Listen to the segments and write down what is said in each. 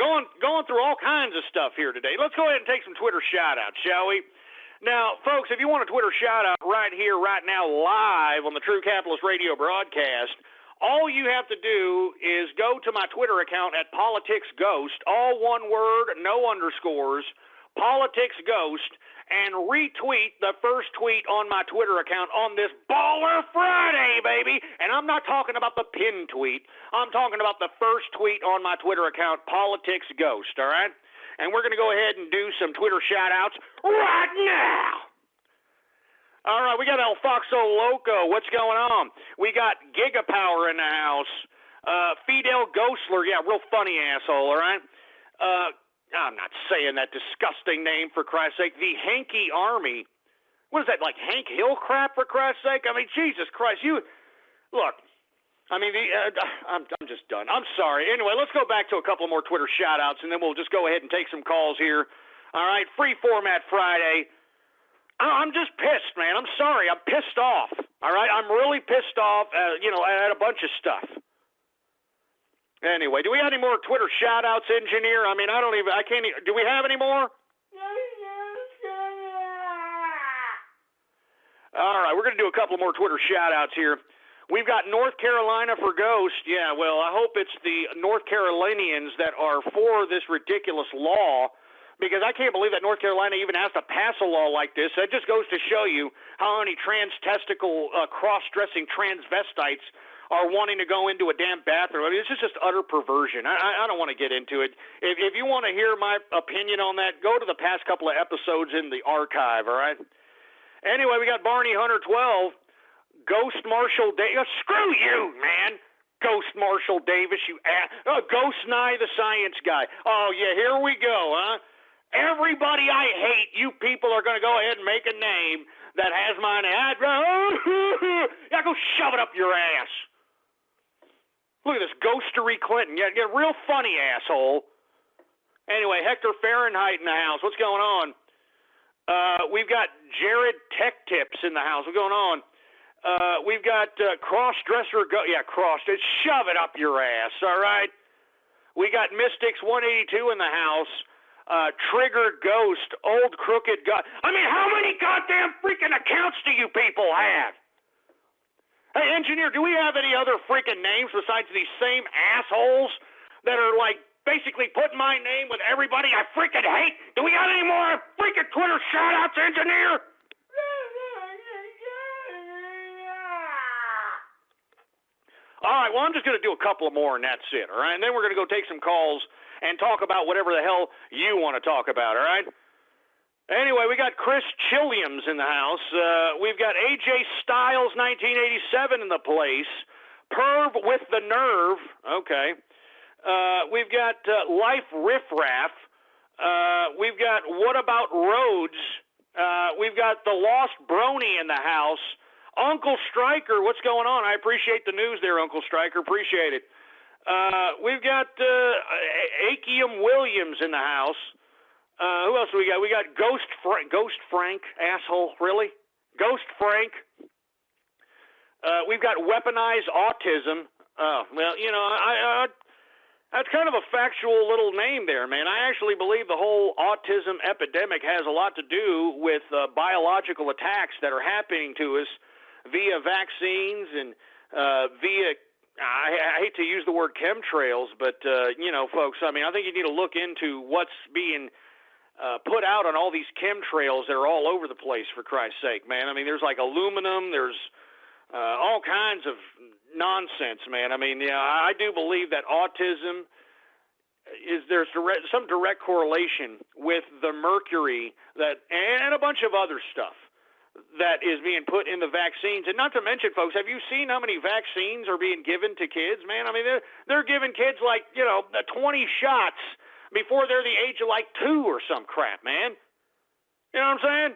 going through all kinds of stuff here today. Let's go ahead and take some Twitter shout-outs, shall we? Now, folks, if you want a Twitter shout-out right here, right now, live on the True Capitalist Radio broadcast, all you have to do is go to my Twitter account at PoliticsGhost, all one word, no underscores, PoliticsGhost, and retweet the first tweet on my Twitter account on this Baller Friday, baby. And I'm not talking about the pinned tweet. I'm talking about the first tweet on my Twitter account, PoliticsGhost, all right? And we're going to go ahead and do some Twitter shout-outs right now. All right, we got El Foxo Loco. What's going on? We got Gigapower in the house. Fidel Ghostler. Yeah, real funny asshole, all right? I'm not saying that disgusting name, for Christ's sake. The Hanky Army. What is that, like Hank Hill crap, for Christ's sake? I mean, Jesus Christ, look, I mean, I'm just done. I'm sorry. Anyway, let's go back to a couple more Twitter shout-outs, and then we'll just go ahead and take some calls here. All right, free format Friday. I'm just pissed, man. I'm sorry. I'm pissed off. All right, I'm really pissed off, at a bunch of stuff. Anyway, do we have any more Twitter shout-outs, engineer? I mean, do we have any more? All right, we're going to do a couple more Twitter shout-outs here. We've got North Carolina for Ghost. Yeah, well, I hope it's the North Carolinians that are for this ridiculous law, because I can't believe that North Carolina even has to pass a law like this. That just goes to show you how many trans-testicle, cross-dressing transvestites are wanting to go into a damn bathroom. I mean, this is just utter perversion. I don't want to get into it. If you want to hear my opinion on that, go to the past couple of episodes in the archive, all right? Anyway, we got Barney Hunter 12, Ghost Marshall Davis. Screw you, man. Ghost Marshall Davis, you ass. Ghost Nye the Science Guy. Oh, yeah, here we go, huh? Everybody I hate, you people are going to go ahead and make a name that has my name. Yeah, go shove it up your ass. Look at this, Ghostery Clinton. Yeah, real funny, asshole. Anyway, Hector Fahrenheit in the house. What's going on? We've got Jared Tech Tips in the house. What's going on? We've got Crossdresser. Shove it up your ass, all right? We got Mystics 182 in the house. Triggered Ghost, Old Crooked God. I mean, how many goddamn freaking accounts do you people have? Hey, engineer, do we have any other freaking names besides these same assholes that are, like, basically putting my name with everybody I freaking hate? Do we got any more freaking Twitter shout-outs, engineer? All right, well, I'm just going to do a couple more, and that's it, all right? And then we're going to go take some calls and talk about whatever the hell you want to talk about, all right? Anyway, we got Chris Chilliams in the house. We've got AJ Styles 1987 in the place. Perv with the Nerve. Okay. We've got Life Riffraff. We've got What About Rhodes. We've got The Lost Brony in the house. Uncle Stryker, what's going on? I appreciate the news there, Uncle Stryker. Appreciate it. We've got Akeem Williams in the house. Who else do we got? We got Ghost Frank, asshole, really? Ghost Frank. We've got Weaponized Autism. Well, that's kind of a factual little name there, man. I actually believe the whole autism epidemic has a lot to do with biological attacks that are happening to us via vaccines and via, I hate to use the word chemtrails, but, folks, I mean, I think you need to look into what's being put out on all these chemtrails that are all over the place, for Christ's sake, man. I mean, there's like aluminum, there's all kinds of nonsense, man. I mean, I do believe that autism there's some direct correlation with the mercury and a bunch of other stuff that is being put in the vaccines. And not to mention, folks, have you seen how many vaccines are being given to kids, man? I mean, they're giving kids like, 20 shots before they're the age of like 2 or some crap, man. You know what I'm saying?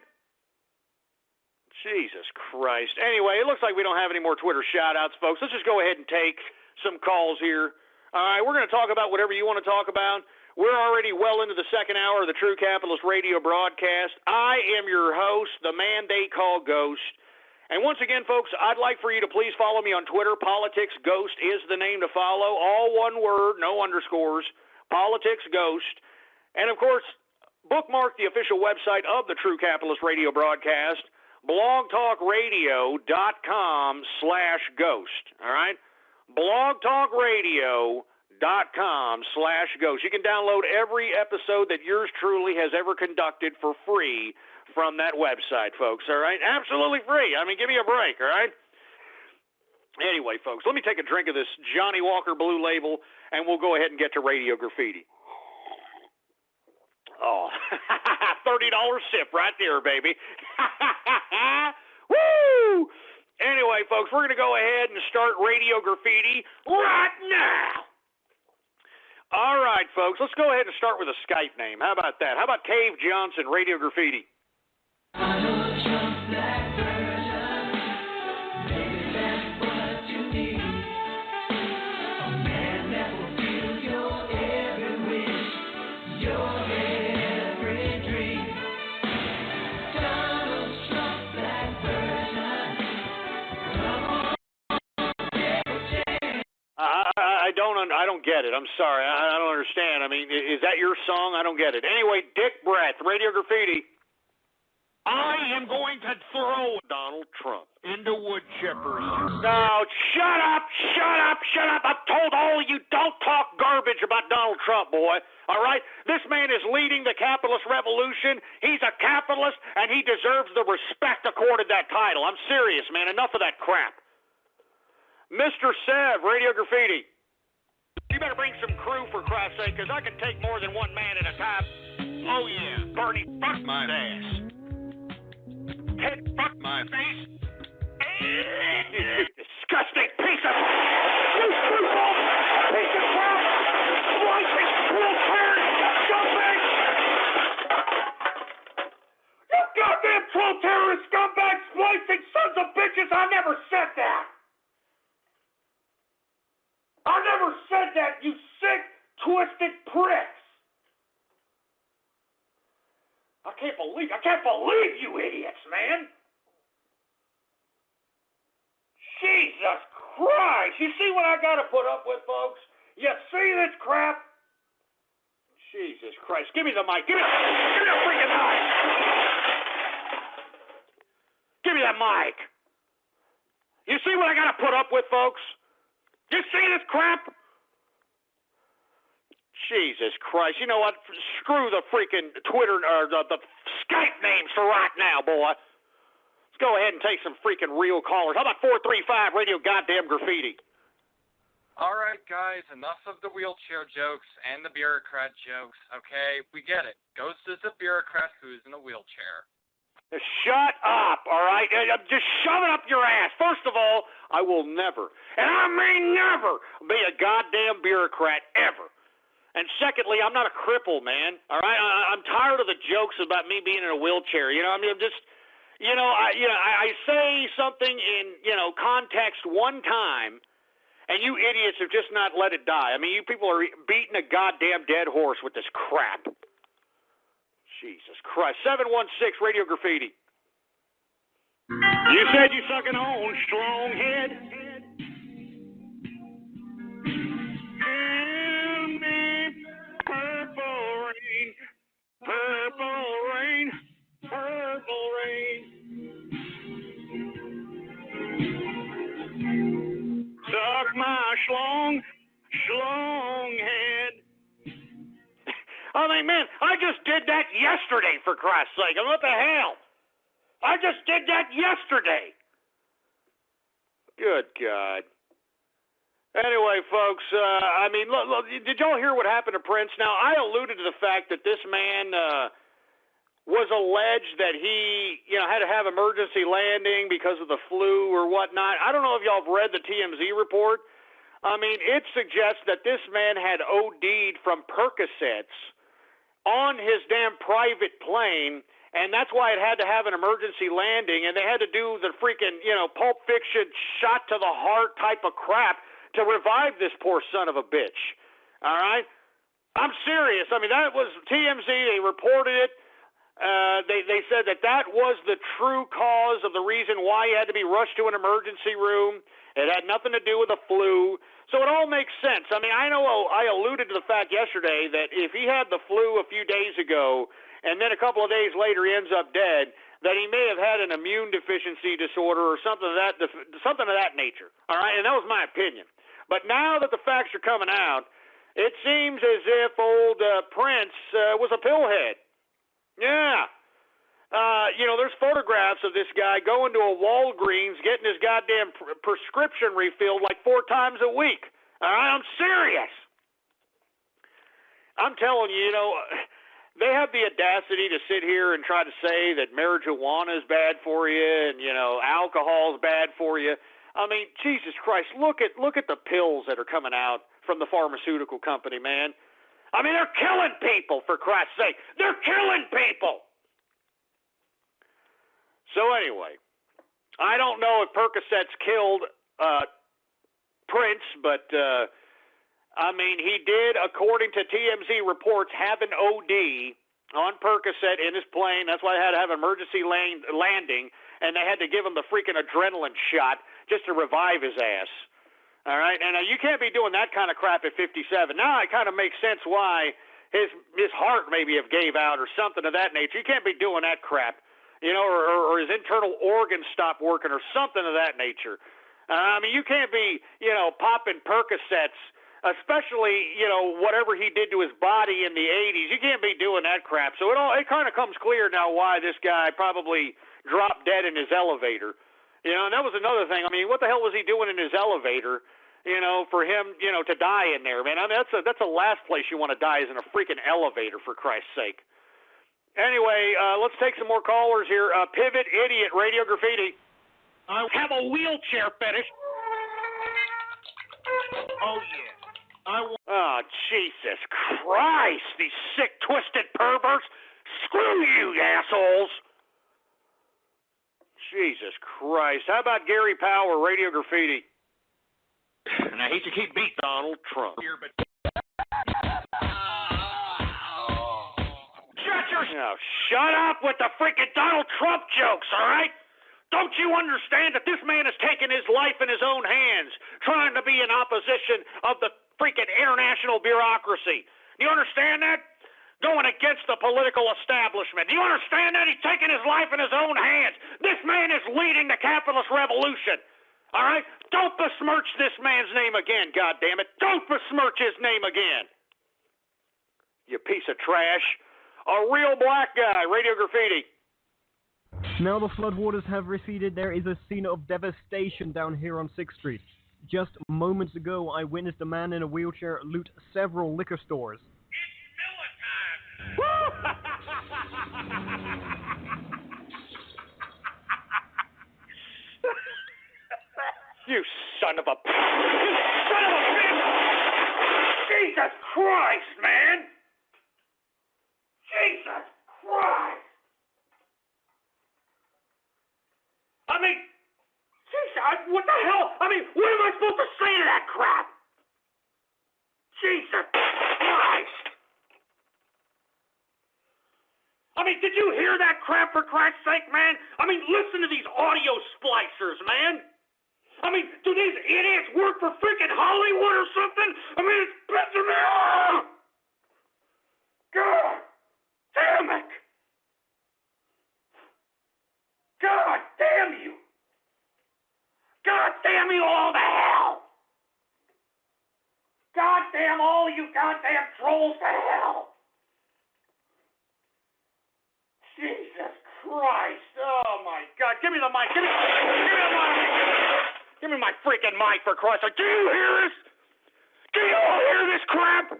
Jesus Christ. Anyway, it looks like we don't have any more Twitter shout-outs, folks. Let's just go ahead and take some calls here. All right, we're going to talk about whatever you want to talk about. We're already well into the second hour of the True Capitalist Radio broadcast. I am your host, the man they call Ghost. And once again, folks, I'd like for you to please follow me on Twitter. PoliticsGhost is the name to follow. All one word, no underscores. politics, ghost, and, of course, bookmark the official website of the True Capitalist Radio broadcast, blogtalkradio.com/ghost, all right? blogtalkradio.com/ghost. You can download every episode that yours truly has ever conducted for free from that website, folks, all right? Absolutely free. I mean, give me a break, all right? Anyway, folks, let me take a drink of this Johnny Walker Blue Label, and we'll go ahead and get to Radio Graffiti. Oh, $30 sip right there, baby. Woo! Anyway, folks, we're going to go ahead and start Radio Graffiti right now. All right, folks, let's go ahead and start with a Skype name. How about that? How about Cave Johnson, Radio Graffiti? I don't get it. I'm sorry. I don't understand. I mean, is that your song? I don't get it. Anyway, Dick Breath, Radio Graffiti. I am going to throw Donald Trump into wood chippers. No, shut up, shut up, shut up. I've told all of you, don't talk garbage about Donald Trump, boy. All right? This man is leading the capitalist revolution. He's a capitalist, and he deserves the respect accorded that title. I'm serious, man. Enough of that crap. Mr. Sev, Radio Graffiti. You better bring some crew, for Christ's sake, because I can take more than one man at a time. Oh, yeah. Bernie, fuck my ass. Ted, fuck my face. Disgusting piece of... You people! Piece of crap! Slicing, troll-turd, scumbag! You goddamn troll-terrorist scumbag splicing sons of bitches! I never said that! I never said that, you sick, twisted pricks! I can't believe you idiots, man! Jesus Christ! You see what I gotta put up with, folks? You see this crap? Jesus Christ. Give me the mic. Give me the freaking mic! Give me that mic! You see what I gotta put up with, folks? You see this crap? Jesus Christ. You know what? Screw the freaking Twitter or the Skype names for right now, boy. Let's go ahead and take some freaking real callers. How about 435 Radio Goddamn Graffiti? All right, guys, enough of the wheelchair jokes and the bureaucrat jokes, okay? We get it. Ghost is a bureaucrat who's in a wheelchair. Shut up, all right? Just shove it up your ass. First of all, I will never, and I mean never, be a goddamn bureaucrat ever. And secondly, I'm not a cripple, man, all right? I'm tired of the jokes about me being in a wheelchair. You know, I mean, I'm just, I say something in, context one time, and you idiots have just not let it die. I mean, you people are beating a goddamn dead horse with this crap. Jesus Christ. 716 Radio Graffiti. You said you sucking on, strong head. Give me purple rain, purple rain, purple rain. Suck my schlong head. I mean, man, I just did that yesterday, for Christ's sake. What the hell? I just did that yesterday. Good God. Anyway, folks, look, did y'all hear what happened to Prince? Now, I alluded to the fact that this man was alleged that he, had to have emergency landing because of the flu or whatnot. I don't know if y'all have read the TMZ report. I mean, it suggests that this man had OD'd from Percocets on his damn private plane, and that's why it had to have an emergency landing, and they had to do the freaking, Pulp Fiction shot to the heart type of crap to revive this poor son of a bitch. All right? I'm serious. I mean, that was TMZ. They reported it. They said that was the true cause of the reason why he had to be rushed to an emergency room, It had nothing to do with the flu. So it all makes sense. I mean, I know I alluded to the fact yesterday that if he had the flu a few days ago and then a couple of days later he ends up dead, that he may have had an immune deficiency disorder or something of that nature. All right, and that was my opinion. But now that the facts are coming out, it seems as if old Prince was a pillhead. Yeah. There's photographs of this guy going to a Walgreens, getting his goddamn prescription refilled like 4 times a week. All right, I'm serious. I'm telling you, they have the audacity to sit here and try to say that marijuana is bad for you and, alcohol is bad for you. I mean, Jesus Christ, look at the pills that are coming out from the pharmaceutical company, man. I mean, they're killing people, for Christ's sake. They're killing people. So anyway, I don't know if Percocets killed Prince, but he did, according to TMZ reports, have an OD on Percocet in his plane. That's why they had to have emergency landing, and they had to give him the freaking adrenaline shot just to revive his ass. All right, and you can't be doing that kind of crap at 57. Now it kind of makes sense why his heart maybe have gave out or something of that nature. You can't be doing that crap. Or his internal organs stop working or something of that nature. You can't be, popping Percocets, especially, whatever he did to his body in the 80s. You can't be doing that crap. So it kind of comes clear now why this guy probably dropped dead in his elevator. And that was another thing. I mean, what the hell was he doing in his elevator, for him, to die in there, man? I mean, that's the last place you want to die is in a freaking elevator, for Christ's sake. Anyway, let's take some more callers here. Pivot Idiot, Radio Graffiti. I have a wheelchair fetish. Oh, yeah. Oh, Jesus Christ, these sick, twisted perverts. Screw you, assholes. Jesus Christ. How about Gary Power, Radio Graffiti? And I hate to keep beating Donald Trump here, but... Now, shut up with the freaking Donald Trump jokes, all right? Don't you understand that this man has taken his life in his own hands, trying to be in opposition of the freaking international bureaucracy? Do you understand that? Going against the political establishment. Do you understand that? He's taken his life in his own hands. This man is leading the capitalist revolution. All right? Don't besmirch this man's name again, goddammit. Don't besmirch his name again. You piece of trash. A real black guy, Radio Graffiti. Now the floodwaters have receded, there is a scene of devastation down here on 6th Street. Just moments ago, I witnessed a man in a wheelchair loot several liquor stores. It's Miller time! You son of a... You son of a bitch! Jesus Christ, man! Jesus Christ! I mean, Jesus, what the hell? I mean, what am I supposed to say to that crap? Jesus Christ! I mean, did you hear that crap, for Christ's sake, man? I mean, listen to these audio splicers, man. I mean, do these idiots work for freaking Hollywood or something? I mean, it's pissing me off! God damn it! God damn you! God damn you all to hell! God damn all you goddamn trolls to hell! Jesus Christ! Oh my God! Give me the mic! Give me the mic! Give me my freaking mic, for Christ's sake! Do you hear this? Do you all hear this crap?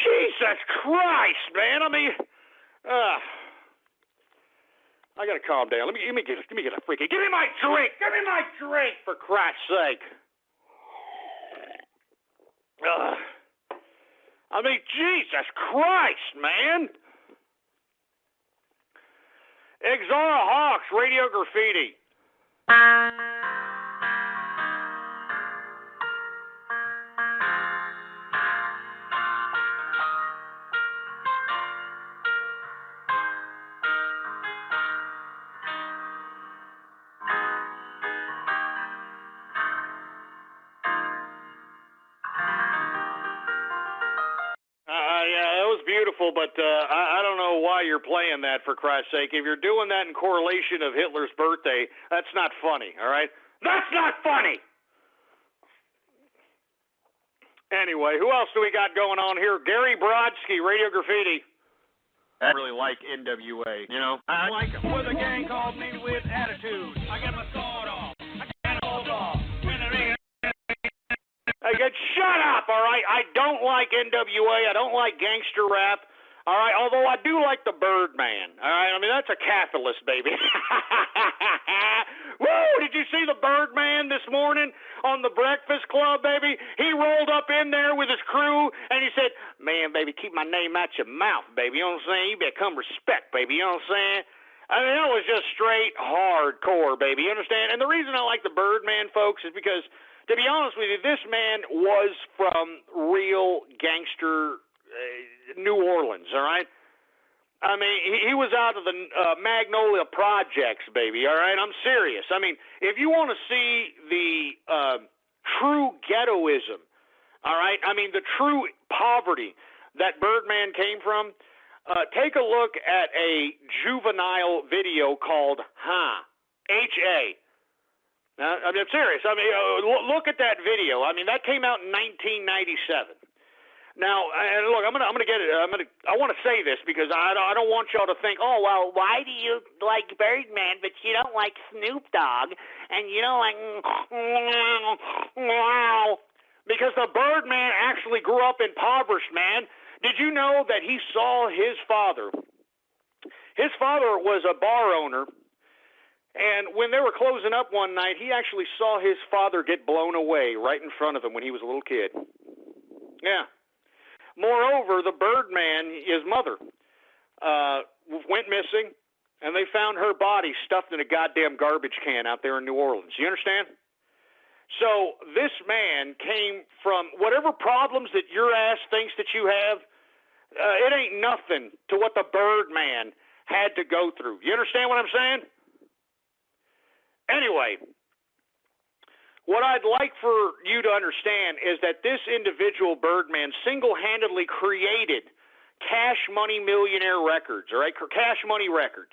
Jesus Christ, man! I mean, I gotta calm down. Let me get a freaking. Give me my drink. Give me my drink, for Christ's sake. I mean, Jesus Christ, man. Exara Hawks, Radio Graffiti. beautiful, but I don't know why you're playing that, for Christ's sake. If you're doing that in correlation of Hitler's birthday, that's not funny, all right? That's not funny! Anyway, who else do we got going on here? Gary Brodsky, Radio Graffiti. I really like NWA, you know? I like them. With a gang called me with attitude. I got my sword off. I got my sword off. Shut up, all right? I don't like NWA. I don't like gangster rap, all right? Although I do like the Birdman, all right? I mean, that's a capitalist, baby. Woo! Did you see the Birdman this morning on the Breakfast Club, baby? He rolled up in there with his crew, and he said, man, baby, keep my name out your mouth, baby. You know what I'm saying? You better come respect, baby. You know what I'm saying? I mean, that was just straight hardcore, baby. You understand? And the reason I like the Birdman, folks, is because, to be honest with you, this man was from real gangster New Orleans, all right? I mean, he was out of the Magnolia Projects, baby, all right? I'm serious. I mean, if you want to see the true ghettoism, all right, I mean, the true poverty that Birdman came from, take a look at a juvenile video called H-A. I mean, I'm serious. I mean, look at that video. I mean, that came out in 1997. Now, and look, I'm gonna get it. I want to say this because I don't want y'all to think, oh well, why do you like Birdman but you don't like Snoop Dogg and you don't like because the Birdman actually grew up impoverished, man. Did you know that he saw his father? His father was a bar owner, and when they were closing up one night, he actually saw his father get blown away right in front of him when he was a little kid. Yeah. Moreover, the Birdman, his mother, went missing, and they found her body stuffed in a goddamn garbage can out there in New Orleans. You understand? So this man came from whatever problems that your ass thinks that you have, it ain't nothing to what the Birdman had to go through. You understand what I'm saying? Anyway, what I'd like for you to understand is that this individual Birdman single-handedly created Cash Money Millionaire Records, all right, Cash Money Records.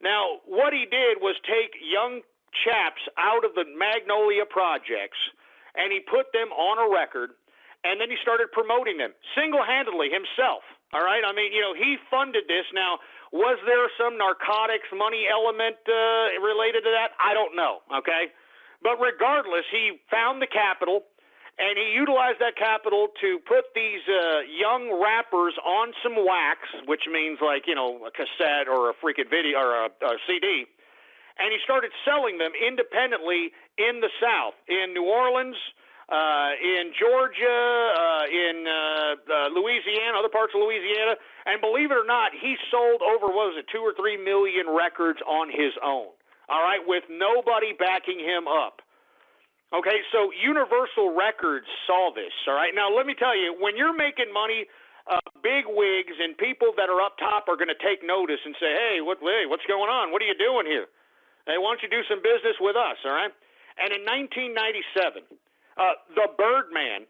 Now, what he did was take young chaps out of the Magnolia Projects, and he put them on a record, and then he started promoting them single-handedly himself, all right? I mean, you know, he funded this. Now, was there some narcotics money element related to that? I don't know, okay? But regardless, he found the capital, and he utilized that capital to put these young rappers on some wax, which means like, you know, a cassette or a freaking video or a CD, and he started selling them independently in the South, in New Orleans, in Georgia, in Louisiana, other parts of Louisiana, and believe it or not, he sold over, 2 or 3 million records on his own. All right, with nobody backing him up. Okay, so Universal Records saw this, all right? Now, let me tell you, when you're making money, big wigs and people that are up top are going to take notice and say, hey, what's going on? What are you doing here? Hey, why don't you do some business with us, all right? And in 1997, the Birdman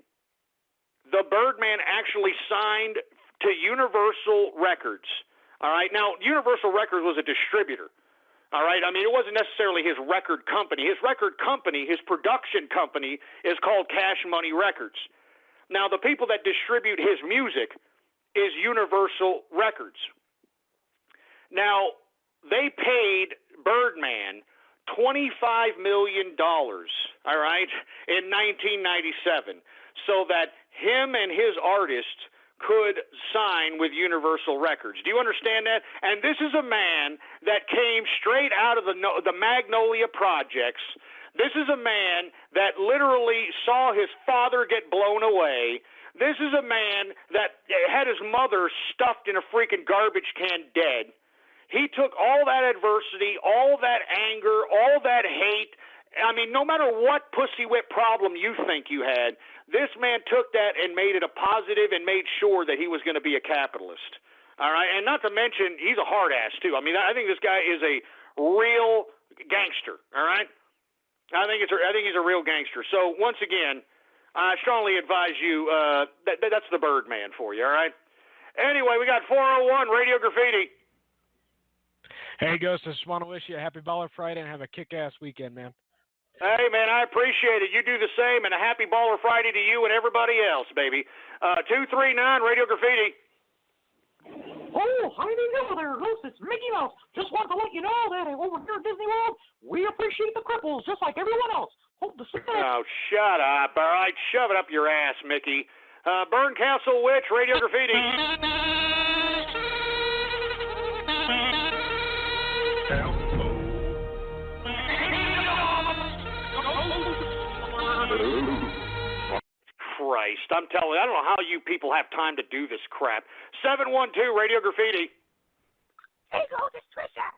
actually signed to Universal Records, all right? Now, Universal Records was a distributor. All right, I mean, it wasn't necessarily his record company. His record company, his production company, is called Cash Money Records. Now, the people that distribute his music is Universal Records. Now, they paid Birdman $25 million, all right, in 1997, so that him and his artists could sign with Universal Records. Do you understand that? And this is a man that came straight out of the Magnolia Projects. This is a man that literally saw his father get blown away. This is a man that had his mother stuffed in a freaking garbage can dead. He took all that adversity, all that anger, all that hate. I mean, no matter what pussy whip problem you think you had, this man took that and made it a positive and made sure that he was going to be a capitalist. All right, and not to mention, he's a hard ass too. I mean, I think this guy is a real gangster. All right, I think he's a real gangster. So once again, I strongly advise you. That's the Birdman for you. All right. Anyway, we got 401 Radio Graffiti. Hey, Ghost, I just want to wish you a happy Baller Friday and have a kick-ass weekend, man. Hey, man, I appreciate it. You do the same, and a happy Baller Friday to you and everybody else, baby. 239 Radio Graffiti. Oh, how do you do there, Ghost? It's Mickey Mouse. Just wanted to let you know that over here at Disney World, we appreciate the cripples just like everyone else. Hope to see you. Oh, shut up. All right, shove it up your ass, Mickey. Burncastle Witch, Radio Graffiti. Christ, I'm telling you, I don't know how you people have time to do this crap. 712 Radio Graffiti. Hey, Ghost, it's Trisha.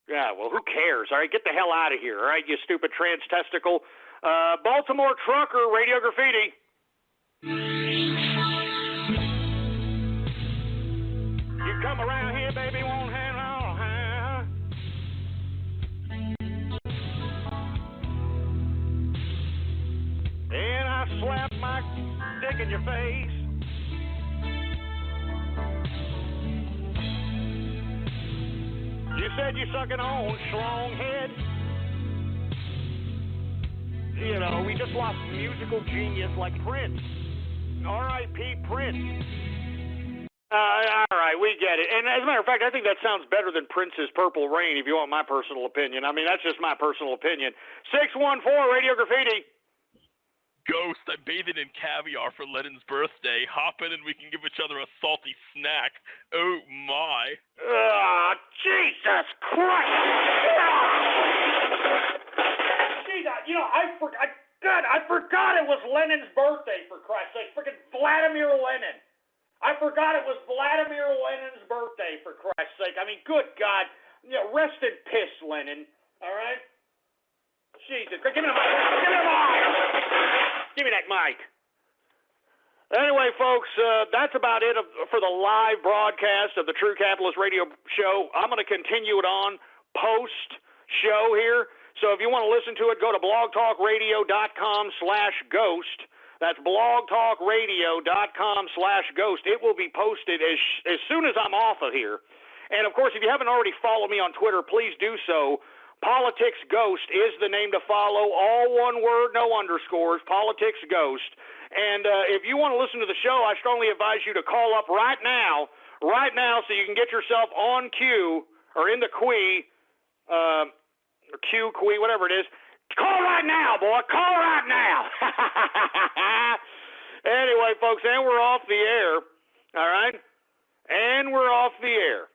Yeah, well, who cares? All right, get the hell out of here, all right, you stupid trans testicle. Baltimore Trucker, Radio Graffiti. You come around here, baby, won't have long, huh? And I slap my dick in your face. You said you sucking on, schlong head. You know, we just lost musical genius like Prince. R.I.P. Prince. All right, we get it. And as a matter of fact, I think that sounds better than Prince's Purple Rain, if you want my personal opinion. I mean, that's just my personal opinion. 614 Radio Graffiti. Ghost, I bathed in caviar for Lennon's birthday. Hop in and we can give each other a salty snack. Oh, my. Oh, Jesus Christ. Jesus, you know, I forgot it was Lenin's birthday, for Christ's sake. Freaking Vladimir Lenin. I forgot it was Vladimir Lenin's birthday, for Christ's sake. I mean, good God. You know, rest in piss, Lenin. All right? Jesus. Give me the mic. Give me the mic. Give me that mic. Anyway, folks, that's about it for the live broadcast of the True Capitalist Radio Show. I'm going to continue it on post-show here. So if you want to listen to it, go to blogtalkradio.com/ghost. That's blogtalkradio.com/ghost. It will be posted as soon as I'm off of here. And, of course, if you haven't already followed me on Twitter, please do so. Politics Ghost is the name to follow. All one word, no underscores. Politics Ghost. And if you want to listen to the show, I strongly advise you to call up right now, so you can get yourself on queue or in the queue, or queue, whatever it is. Call right now, boy. Call right now. Anyway, folks, and we're off the air. All right? And we're off the air.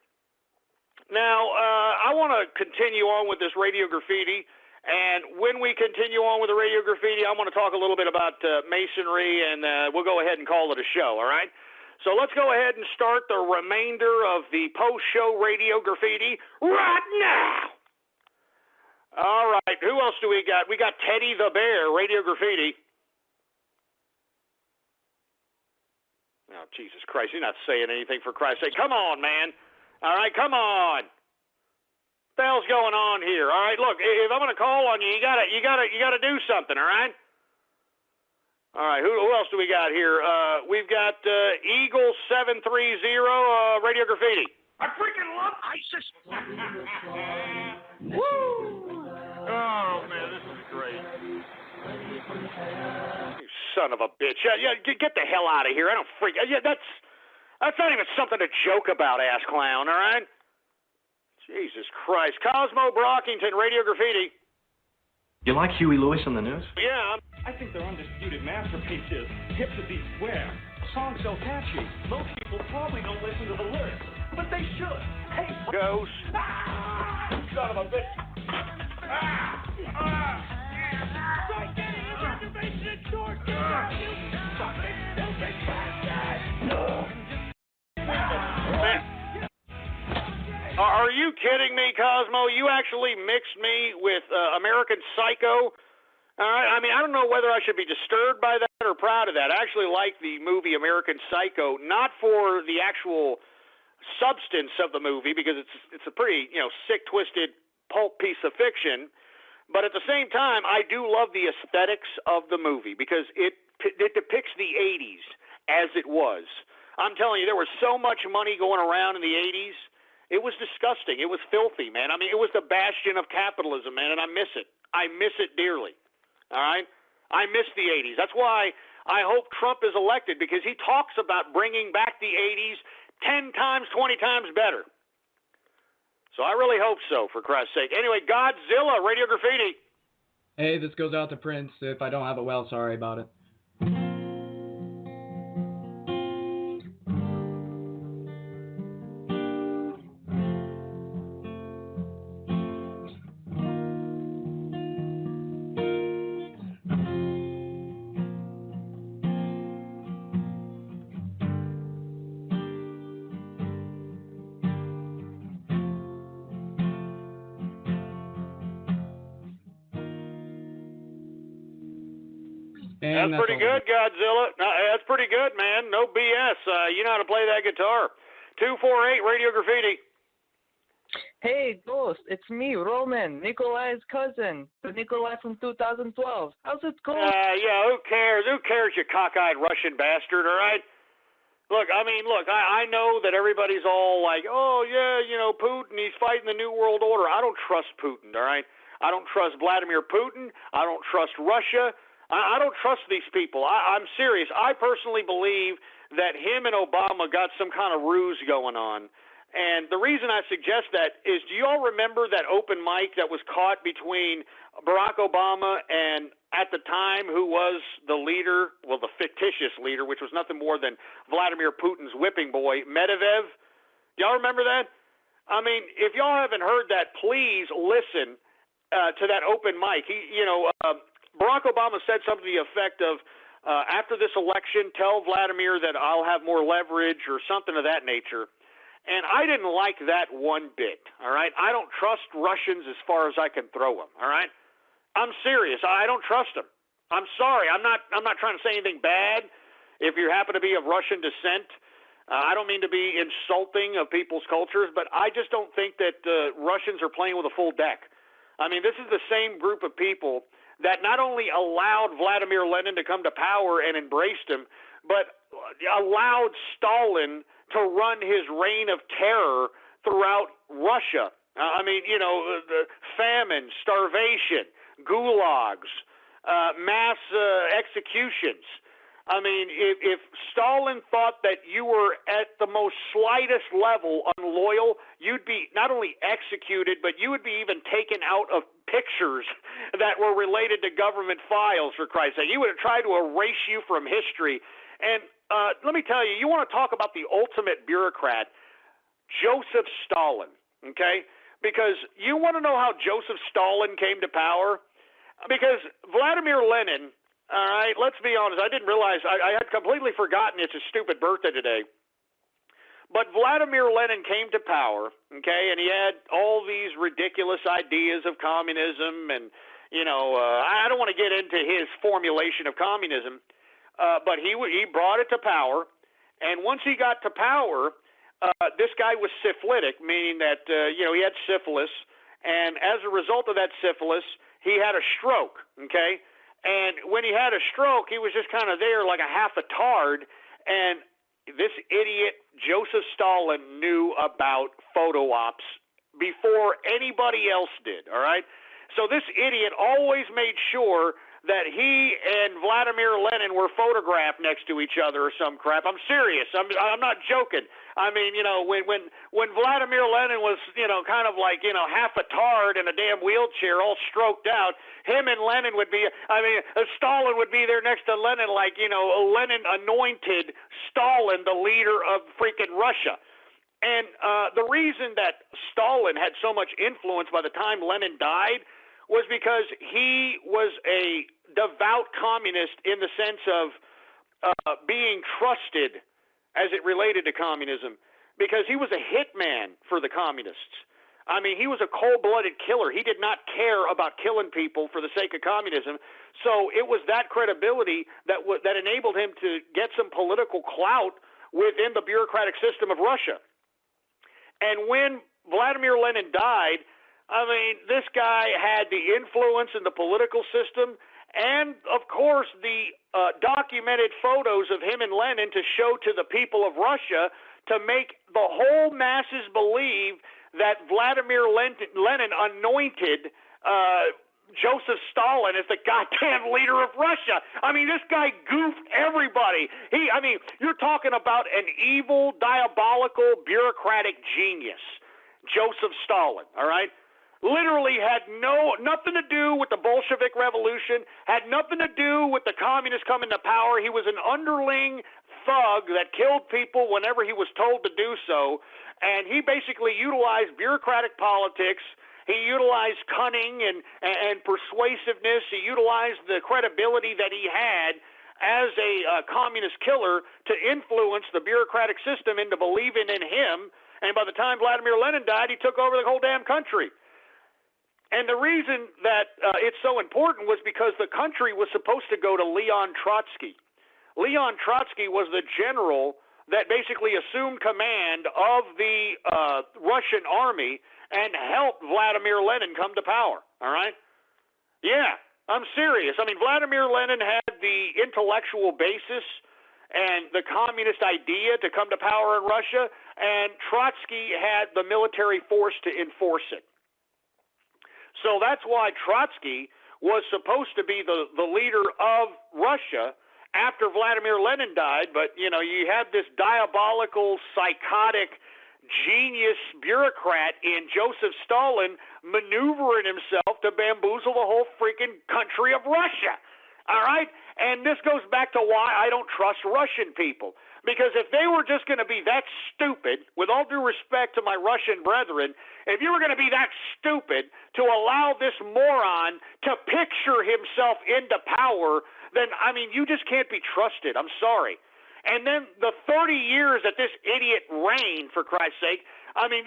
Now, I want to continue on with this Radio Graffiti, and when we continue on with the Radio Graffiti, I want to talk a little bit about masonry, and we'll go ahead and call it a show, all right? So let's go ahead and start the remainder of the post-show Radio Graffiti right now. All right, who else do we got? We got Teddy the Bear, Radio Graffiti. Oh, Jesus Christ, he's not saying anything, for Christ's sake. Come on, man. All right, come on. What the hell's going on here? All right, look, if I'm going to call on you, you gotta do something. All right. All right, who else do we got here? We've got Eagle 730 Radio Graffiti. I freaking love ISIS. Woo! Oh man, this is great. You son of a bitch! Yeah, get the hell out of here! I don't freak. Yeah, that's not even something to joke about, ass clown. All right? Jesus Christ, Cosmo Brockington, Radio Graffiti. You like Huey Lewis on the news? Yeah. I think they're undisputed masterpieces. Hip to be square. Song so catchy. Most people probably don't listen to the lyrics, but they should. Hey, Ghost. Son of a bitch. Right there, reservation at George. Are you kidding me, Cosmo? You actually mixed me with American Psycho. All right. I mean, I don't know whether I should be disturbed by that or proud of that. I actually like the movie American Psycho, not for the actual substance of the movie, because it's a pretty, sick, twisted pulp piece of fiction. But at the same time, I do love the aesthetics of the movie because it depicts the 80s as it was. I'm telling you, there was so much money going around in the 80s. It was disgusting. It was filthy, man. I mean, it was the bastion of capitalism, man, and I miss it. I miss it dearly. All right? I miss the 80s. That's why I hope Trump is elected, because he talks about bringing back the 80s 10 times, 20 times better. So I really hope so, for Christ's sake. Anyway, Godzilla, Radio Graffiti. Hey, this goes out to Prince. If I don't have it well, sorry about it. That's pretty good, Godzilla. No, that's pretty good, man. No BS. You know how to play that guitar. 248 Radio Graffiti. Hey, Ghost, it's me, Roman, Nikolai's cousin, the Nikolai from 2012. How's it going? Yeah, who cares? Who cares, you cockeyed Russian bastard, all right? Look, I know that everybody's all like, oh, yeah, you know, Putin, he's fighting the New World Order. I don't trust Putin, all right? I don't trust Vladimir Putin. I don't trust Russia. I don't trust these people. I'm serious. I personally believe that him and Obama got some kind of ruse going on. And the reason I suggest that is, do you all remember that open mic that was caught between Barack Obama and, at the time, who was the leader, well, the fictitious leader, which was nothing more than Vladimir Putin's whipping boy, Medvedev? Y'all remember that? I mean, if y'all haven't heard that, please listen to that open mic. Barack Obama said something to the effect of, after this election, tell Vladimir that I'll have more leverage or something of that nature. And I didn't like that one bit, all right? I don't trust Russians as far as I can throw them, all right? I'm serious. I don't trust them. I'm sorry. I'm not trying to say anything bad if you happen to be of Russian descent. I don't mean to be insulting of people's cultures, but I just don't think that Russians are playing with a full deck. I mean, this is the same group of people that not only allowed Vladimir Lenin to come to power and embraced him, but allowed Stalin to run his reign of terror throughout Russia. The famine, starvation, gulags, mass executions. I mean, if Stalin thought that you were at the most slightest level unloyal, you'd be not only executed, but you would be even taken out of pictures that were related to government files, for Christ's sake. He would have tried to erase you from history. And let me tell you, you want to talk about the ultimate bureaucrat, Joseph Stalin, okay? Because you want to know how Joseph Stalin came to power? Because Vladimir Lenin, all right, let's be honest, I didn't realize, I had completely forgotten it's his stupid birthday today. But Vladimir Lenin came to power, okay, and he had all these ridiculous ideas of communism, and, I don't want to get into his formulation of communism, but he brought it to power, and once he got to power, this guy was syphilitic, meaning that, he had syphilis, and as a result of that syphilis, he had a stroke, okay? And when he had a stroke, he was just kind of there like a half a tard, and this idiot Joseph Stalin knew about photo ops before anybody else did, all right? So this idiot always made sure that he and Vladimir Lenin were photographed next to each other or some crap. I'm serious. I'm not joking. I mean, when Vladimir Lenin was, kind of like, half a tard in a damn wheelchair, all stroked out, him and Lenin would be, Stalin would be there next to Lenin like, Lenin anointed Stalin the leader of freaking Russia. And the reason that Stalin had so much influence by the time Lenin died was because he was a devout communist in the sense of being trusted as it related to communism, because he was a hitman for the communists. I mean, he was a cold-blooded killer. He did not care about killing people for the sake of communism. So it was that credibility that enabled him to get some political clout within the bureaucratic system of Russia. And when Vladimir Lenin died, I mean, this guy had the influence in the political system, and, of course, the documented photos of him and Lenin to show to the people of Russia to make the whole masses believe that Vladimir Lenin anointed Joseph Stalin as the goddamn leader of Russia. I mean, this guy goofed everybody. You're talking about an evil, diabolical, bureaucratic genius, Joseph Stalin, all right? Literally had nothing to do with the Bolshevik Revolution, had nothing to do with the communists coming to power. He was an underling thug that killed people whenever he was told to do so, and he basically utilized bureaucratic politics. He utilized cunning and persuasiveness. He utilized the credibility that he had as a communist killer to influence the bureaucratic system into believing in him, and by the time Vladimir Lenin died, he took over the whole damn country. And the reason that it's so important was because the country was supposed to go to Leon Trotsky. Leon Trotsky was the general that basically assumed command of the Russian army and helped Vladimir Lenin come to power, all right? Yeah, I'm serious. I mean, Vladimir Lenin had the intellectual basis and the communist idea to come to power in Russia, and Trotsky had the military force to enforce it. So that's why Trotsky was supposed to be the leader of Russia after Vladimir Lenin died, but, you had this diabolical, psychotic, genius bureaucrat in Joseph Stalin maneuvering himself to bamboozle the whole freaking country of Russia. All right? And this goes back to why I don't trust Russian people. Because if they were just going to be that stupid, with all due respect to my Russian brethren, if you were going to be that stupid to allow this moron to picture himself into power, then, you just can't be trusted. I'm sorry. And then the 30 years that this idiot reigned, for Christ's sake,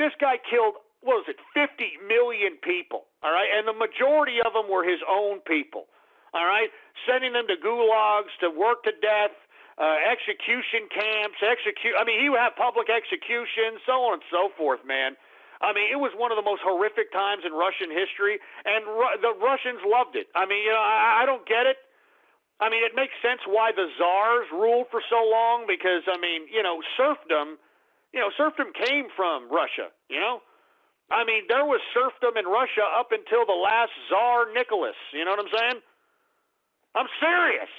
this guy killed, 50 million people, all right? And the majority of them were his own people, all right? Sending them to gulags, to work to death, execution camps, he would have public executions, so on and so forth, man. It was one of the most horrific times in Russian history, and the Russians loved it. I don't get it. It makes sense why the czars ruled for so long because, serfdom, serfdom came from Russia, there was serfdom in Russia up until the last Tsar Nicholas, you know what I'm saying? I'm serious.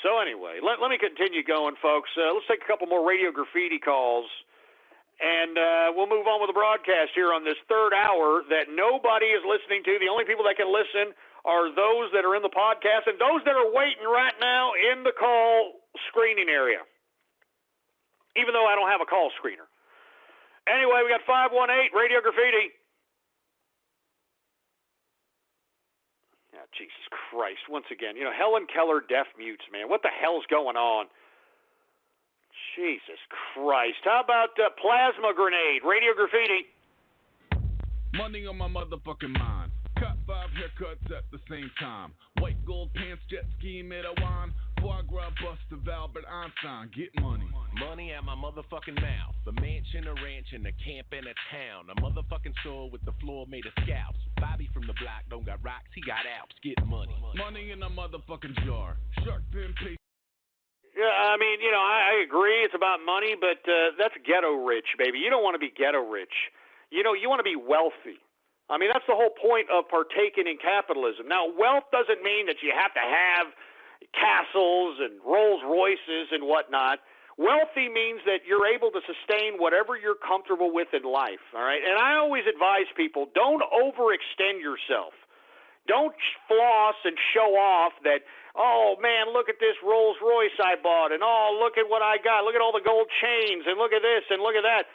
So anyway, let me continue going, folks. Let's take a couple more Radio Graffiti calls, and we'll move on with the broadcast here on this third hour that nobody is listening to. The only people that can listen are those that are in the podcast and those that are waiting right now in the call screening area, even though I don't have a call screener. Anyway, we got 518 Radio Graffiti. Jesus Christ, once again, Helen Keller deaf mutes, man. What the hell's going on? Jesus Christ. How about Plasma Grenade, Radio Graffiti? Money on my motherfucking mind. Cut 5 haircuts at the same time. White gold pants, jet ski, made a wine. Foie gras bust of Albert Einstein. Get money. Money at my motherfucking mouth. A mansion, a ranch, and a camp in a town. A motherfucking store with the floor made of scalps. Bobby from the block don't got rocks, he got Alps. Get money. Money in a motherfucking jar. Shark fin paste. Yeah, I agree it's about money, but that's ghetto rich, baby. You don't want to be ghetto rich. You want to be wealthy. That's the whole point of partaking in capitalism. Now, wealth doesn't mean that you have to have castles and Rolls Royces and whatnot. Wealthy means that you're able to sustain whatever you're comfortable with in life, all right? And I always advise people, don't overextend yourself. Don't floss and show off that, oh, man, look at this Rolls Royce I bought, and oh, look at what I got. Look at all the gold chains, and look at this, and look at that.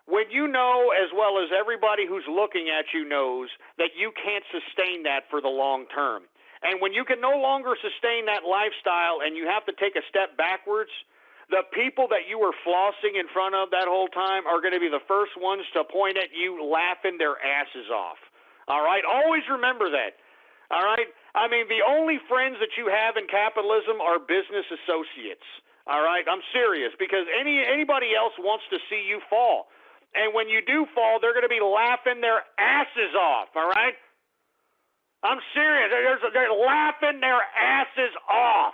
When you know, as well as everybody who's looking at you knows, that you can't sustain that for the long term. And when you can no longer sustain that lifestyle and you have to take a step backwards, the people that you were flossing in front of that whole time are going to be the first ones to point at you laughing their asses off. All right? Always remember that. All right? The only friends that you have in capitalism are business associates. All right? I'm serious, because anybody else wants to see you fall. And when you do fall, they're going to be laughing their asses off. All right? I'm serious. They're laughing their asses off.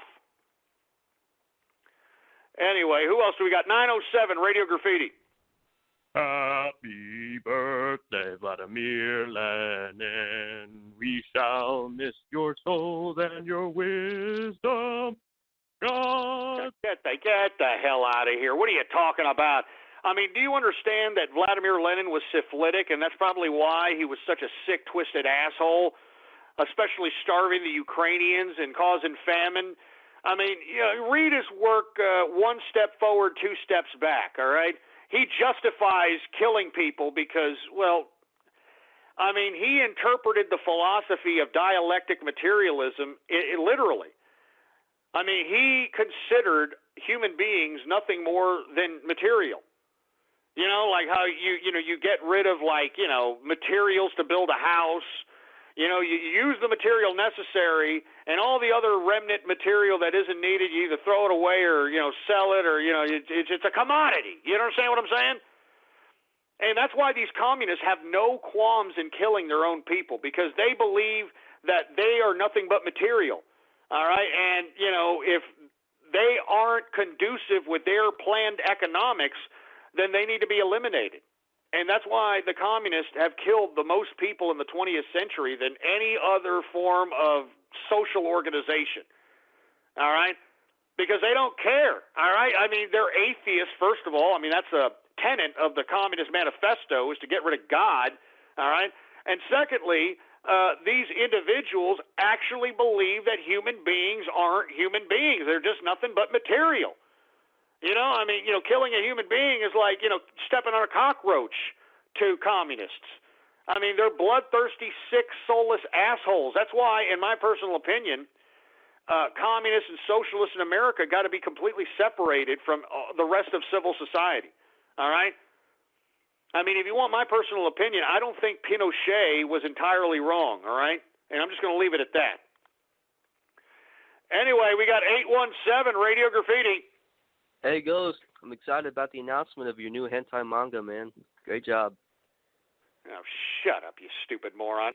Anyway, who else do we got? 907, Radio Graffiti. Happy birthday, Vladimir Lenin. We shall miss your souls and your wisdom. God. Get the hell out of here. What are you talking about? I mean, do you understand that Vladimir Lenin was syphilitic, and that's probably why he was such a sick, twisted asshole, especially starving the Ukrainians and causing famine? I mean, read his work one step forward, two steps back, all right? He justifies killing people because, well, I mean, he interpreted the philosophy of dialectic materialism literally. I mean, he considered human beings nothing more than material. You know, like how you get rid of, like, materials to build a house. You use the material necessary, and all the other remnant material that isn't needed, you either throw it away or, sell it, or, it's a commodity. You understand what I'm saying? And that's why these communists have no qualms in killing their own people, because they believe that they are nothing but material. All right? And, if they aren't conducive with their planned economics, then they need to be eliminated. And that's why the communists have killed the most people in the 20th century than any other form of social organization. All right? Because they don't care. All right? I mean, they're atheists, first of all. I mean, that's a tenet of the Communist Manifesto, is to get rid of God. All right? And secondly, these individuals actually believe that human beings aren't human beings. They're just nothing but material. Killing a human being is like, stepping on a cockroach to communists. I mean, they're bloodthirsty, sick, soulless assholes. That's why, in my personal opinion, communists and socialists in America got to be completely separated from the rest of civil society. All right? I mean, if you want my personal opinion, I don't think Pinochet was entirely wrong. All right? And I'm just going to leave it at that. Anyway, we got 817 Radio Graffiti. Hey, Ghost. I'm excited about the announcement of your new hentai manga, man. Great job. Oh, shut up, you stupid moron.